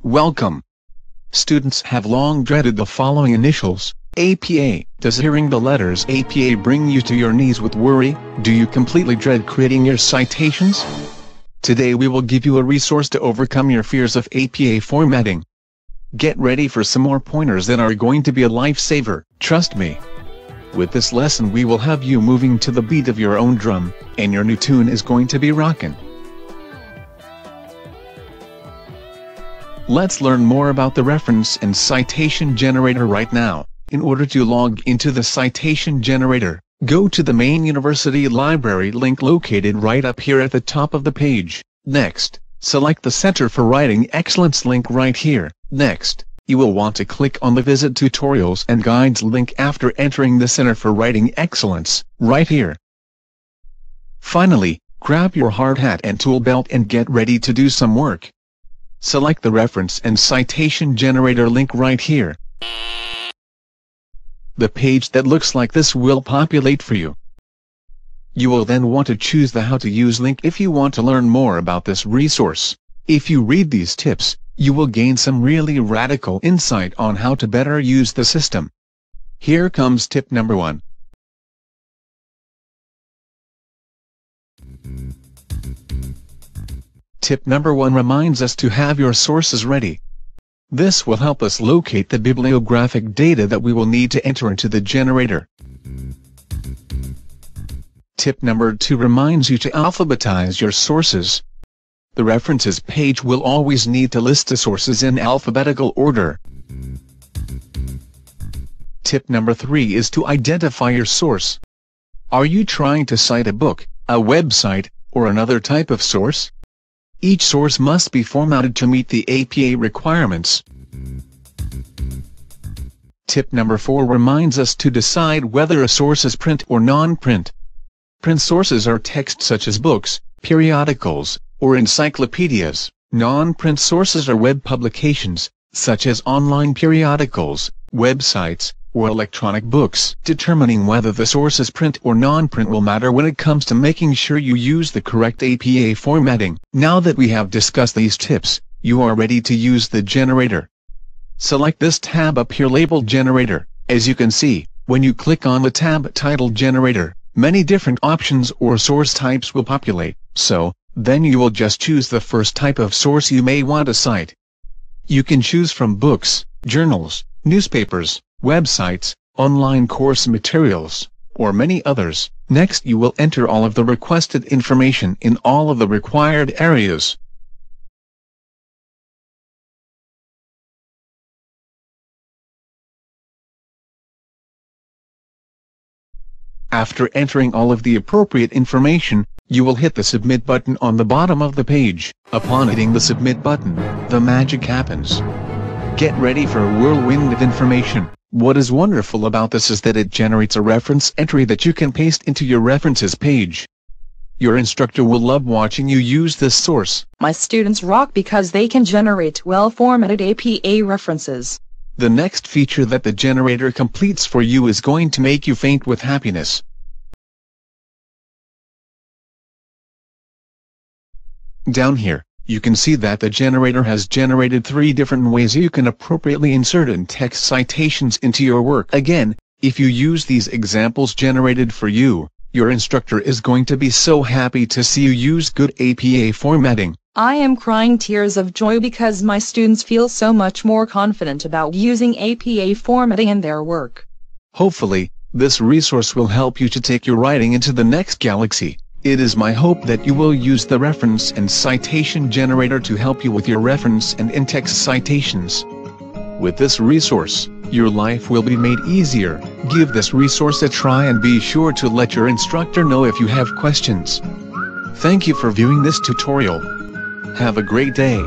Welcome. Students have long dreaded the following initials, APA. Does hearing the letters APA bring you to your knees with worry? Do you completely dread creating your citations? Today we will give you a resource to overcome your fears of APA formatting. Get ready for some more pointers that are going to be a lifesaver, trust me. With this lesson we will have you moving to the beat of your own drum, and your new tune is going to be rockin'. Let's learn more about the reference and citation generator right now. In order to log into the citation generator, go to the main university library link located right up here at the top of the page. Next, select the Center for Writing Excellence link right here. Next, you will want to click on the Visit Tutorials and Guides link after entering the Center for Writing Excellence, right here. Finally, grab your hard hat and tool belt and get ready to do some work. Select the reference and citation generator link right here. The page that looks like this will populate for you. You will then want to choose the How to Use link if you want to learn more about this resource. If you read these tips, you will gain some really radical insight on how to better use the system. Here comes tip number 1. Tip number 1 reminds us to have your sources ready. This will help us locate the bibliographic data that we will need to enter into the generator. Tip number 2 reminds you to alphabetize your sources. The references page will always need to list the sources in alphabetical order. Tip number 3 is to identify your source. Are you trying to cite a book, a website, or another type of source? Each source must be formatted to meet the APA requirements. Tip number 4 reminds us to decide whether a source is print or non-print. Print sources are text such as books, periodicals, or encyclopedias. Non-print sources are web publications, such as online periodicals, websites, or electronic books. Determining whether the source is print or non-print will matter when it comes to making sure you use the correct APA formatting. Now that we have discussed these tips, you are ready to use the generator. Select this tab up here labeled Generator. As you can see, when you click on the tab titled Generator, many different options or source types will populate, so then you will just choose the first type of source you may want to cite. You can choose from books, journals, newspapers, websites, online course materials, or many others. Next you will enter all of the requested information in all of the required areas. After entering all of the appropriate information, you will hit the Submit button on the bottom of the page. Upon hitting the Submit button, the magic happens. Get ready for a whirlwind of information. What is wonderful about this is that it generates a reference entry that you can paste into your references page. Your instructor will love watching you use this source. My students rock because they can generate well-formatted APA references. The next feature that the generator completes for you is going to make you faint with happiness. Down here, you can see that the generator has generated 3 different ways you can appropriately insert in-text citations into your work. Again, if you use these examples generated for you, your instructor is going to be so happy to see you use good APA formatting. I am crying tears of joy because my students feel so much more confident about using APA formatting in their work. Hopefully, this resource will help you to take your writing into the next galaxy. It is my hope that you will use the reference and citation generator to help you with your reference and in-text citations. With this resource, your life will be made easier. Give this resource a try and be sure to let your instructor know if you have questions. Thank you for viewing this tutorial. Have a great day.